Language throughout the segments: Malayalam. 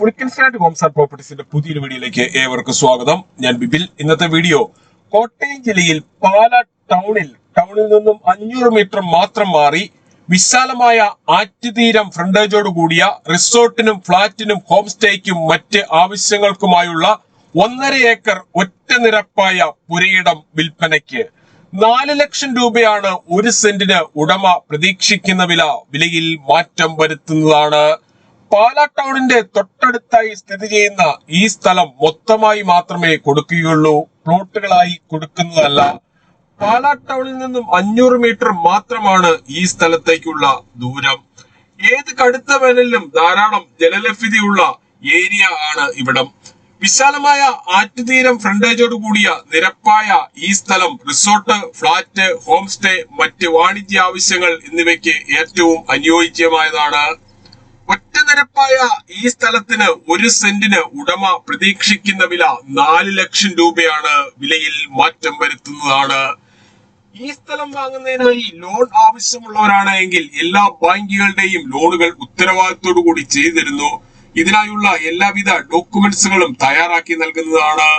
പുളിക്കൻസ്റ്റാൻഡ് ഹോംസ് ആൻഡ് പ്രോപ്പർട്ടീസിന്റെ പുതിയൊരു വീഡിയോയിലേക്ക് ഏവർക്കും സ്വാഗതം. ഞാൻ ബിബിൽ. ഇന്നത്തെ വീഡിയോ കോട്ടയം ജില്ലയിൽ പാലാ ടൗണിൽ നിന്നും 500 മീറ്റർ മാത്രം മാറി വിശാലമായ ആറ്റുതീരം ഫ്രണ്ടേജോട് കൂടിയ റിസോർട്ടിനും ഫ്ളാറ്റിനും ഹോം സ്റ്റേക്കും മറ്റ് ആവശ്യങ്ങൾക്കുമായുള്ള 1.5 ഏക്കർ ഒറ്റ നിരപ്പായ പുരയിടം വിൽപ്പനയ്ക്ക്. 4 ലക്ഷം രൂപയാണ് ഒരു സെന്റിന് ഉടമ പ്രതീക്ഷിക്കുന്ന വിലയിൽ മാറ്റം വരുത്തുന്നതാണ്. പാലാ ടൗണിന്റെ തൊട്ടടുത്തായി സ്ഥിതി ചെയ്യുന്ന ഈ സ്ഥലം മൊത്തമായി മാത്രമേ കൊടുക്കുകയുള്ളൂ, പ്ലോട്ടുകളായി കൊടുക്കുന്നതല്ല. പാലാ ടൗണിൽ നിന്നും 500 മീറ്റർ മാത്രമാണ് ഈ സ്ഥലത്തേക്കുള്ള ദൂരം. ഏത് കടുത്ത വേനലിലും ധാരാളം ജലലഭ്യതയുള്ള ഏരിയ ആണ് ഇവിടം. വിശാലമായ ആറ്റുതീരം ഫ്രണ്ടേജോട് കൂടിയ നിരപ്പായ ഈ സ്ഥലം റിസോർട്ട്, ഫ്ളാറ്റ്, ഹോം സ്റ്റേ, മറ്റ് വാണിജ്യ ആവശ്യങ്ങൾ എന്നിവയ്ക്ക് ഏറ്റവും അനുയോജ്യമായതാണ്. ഒറ്റ നിരപ്പായ ഈ സ്ഥലത്തിന് ഒരു സെന്റിന് ഉടമ പ്രതീക്ഷിക്കുന്ന വില 4 ലക്ഷം രൂപയാണ്. വിലയിൽ മാറ്റം വരുത്തുന്നതാണ്. ഈ സ്ഥലം വാങ്ങുന്നതിനായി ലോൺ ആവശ്യമുള്ളവരാണ് എങ്കിൽ എല്ലാ ബാങ്കുകളുടെയും ലോണുകൾ ഉത്തരവാദിത്തോടു കൂടി ചെയ്തു തരുന്നു. ഇതിനായുള്ള എല്ലാവിധ ഡോക്യുമെന്റ്സുകളും തയ്യാറാക്കി നൽകുന്നതാണ്.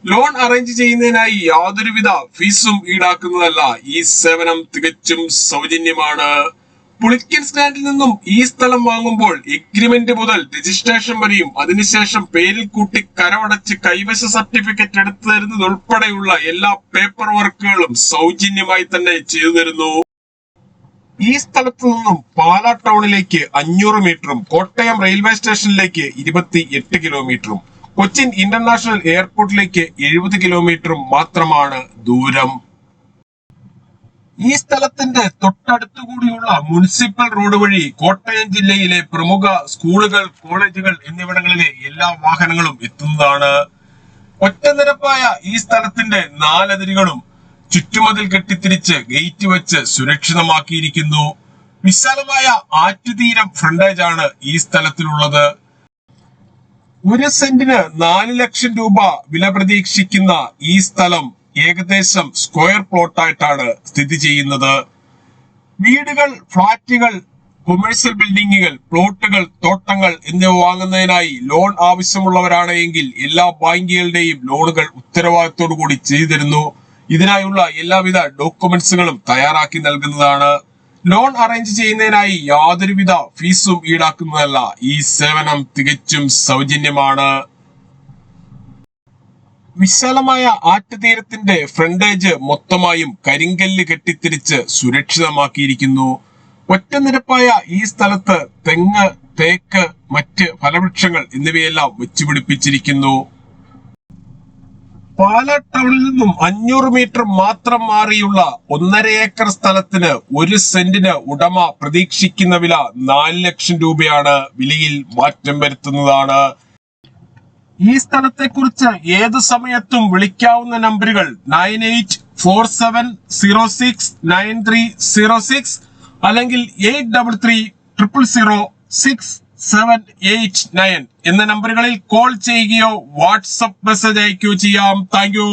ലോൺ അറേഞ്ച് ചെയ്യുന്നതിനായി യാതൊരുവിധ ഫീസും ഈടാക്കുന്നതല്ല. ഈ സേവനം തികച്ചും സൗജന്യമാണ്. പുളിക്കൻ സ്റ്റാൻഡിൽ നിന്നും ഈ സ്ഥലം വാങ്ങുമ്പോൾ എഗ്രിമെന്റ് മുതൽ രജിസ്ട്രേഷൻ വരെയും അതിനുശേഷം പേരിൽ കൂട്ടി കരമടച്ച് കൈവശ സർട്ടിഫിക്കറ്റ് എടുത്തു തരുന്നത് ഉൾപ്പെടെയുള്ള എല്ലാ പേപ്പർ വർക്കുകളും സൗജന്യമായി തന്നെ ചെയ്തു തരുന്നു. ഈ സ്ഥലത്തു നിന്നും പാലാ ടൗണിലേക്ക് 500 മീറ്ററും കോട്ടയം റെയിൽവേ സ്റ്റേഷനിലേക്ക് 28 കിലോമീറ്ററും കൊച്ചിൻ ഇന്റർനാഷണൽ എയർപോർട്ടിലേക്ക് 70 കിലോമീറ്ററും മാത്രമാണ് ദൂരം. ഈ സ്ഥലത്തിന്റെ തൊട്ടടുത്തുകൂടിയുള്ള മുനിസിപ്പൽ റോഡ് വഴി കോട്ടയം ജില്ലയിലെ പ്രമുഖ സ്കൂളുകൾ, കോളേജുകൾ എന്നിവിടങ്ങളിലെ എല്ലാ വാഹനങ്ങളും എത്തുന്നതാണ്. ഒറ്റ നിരപ്പായ ഈ സ്ഥലത്തിന്റെ 4 അതിരുകളും ചുറ്റുമതിൽ കെട്ടിത്തിരിച്ച് ഗേറ്റ് വെച്ച് സുരക്ഷിതമാക്കിയിരിക്കുന്നു. വിശാലമായ ആറ്റുതീരം ഫ്രണ്ടേജ് ആണ് ഈ സ്ഥലത്തിലുള്ളത്. ഒരു സെന്റിന് 4 ലക്ഷം രൂപ വില പ്രതീക്ഷിക്കുന്ന ഈ സ്ഥലം ഏകദേശം സ്ക്വയർ പ്ലോട്ടായിട്ടാണ് സ്ഥിതി ചെയ്യുന്നത്. വീടുകൾ, ഫ്ളാറ്റുകൾ, കൊമേഴ്സ്യൽ ബിൽഡിങ്ങുകൾ, പ്ലോട്ടുകൾ, തോട്ടങ്ങൾ എന്നിവ വാങ്ങുന്നതിനായി ലോൺ ആവശ്യമുള്ളവരാണ് എങ്കിൽ എല്ലാ ബാങ്കുകളുടെയും ലോണുകൾ ഉത്തരവാദിത്തോടു കൂടി ചെയ്തു തരുന്നു. ഇതിനായുള്ള എല്ലാവിധ ഡോക്യുമെന്റ്സുകളും തയ്യാറാക്കി നൽകുന്നതാണ്. ലോൺ അറേഞ്ച് ചെയ്യുന്നതിനായി യാതൊരുവിധ ഫീസും ഈടാക്കുന്നതല്ല. ഈ സേവനം തികച്ചും സൗജന്യമാണ്. വിശാലമായ ആറ്റുതീരത്തിന്റെ ഫ്രണ്ടേജ് മൊത്തമായും കരിങ്കല്ല് കെട്ടിത്തിരിച്ച് സുരക്ഷിതമാക്കിയിരിക്കുന്നു. ഒറ്റ നിരപ്പായ ഈ സ്ഥലത്ത് തെങ്ങ്, തേക്ക്, മറ്റ് ഫലവൃക്ഷങ്ങൾ എന്നിവയെല്ലാം വെച്ചുപിടിപ്പിച്ചിരിക്കുന്നു. പാലാ ടൗണിൽ നിന്നും 500 മീറ്റർ മാത്രം മാറിയുള്ള 1.5 ഏക്കർ സ്ഥലത്തിന് ഒരു സെന്റിന് ഉടമ പ്രതീക്ഷിക്കുന്ന വില 4 ലക്ഷം രൂപയാണ്. വിലയിൽ മാറ്റം വരുത്തുന്നതാണ്. ഈ സ്ഥലത്തെ കുറിച്ച് ഏത് സമയത്തും വിളിക്കാവുന്ന നമ്പറുകൾ 9847069306 അല്ലെങ്കിൽ 83300679 എന്ന നമ്പറുകളിൽ കോൾ ചെയ്യുകയോ വാട്സ്ആപ്പ് മെസ്സേജ് അയക്കുകയോ ചെയ്യാം. Thank you.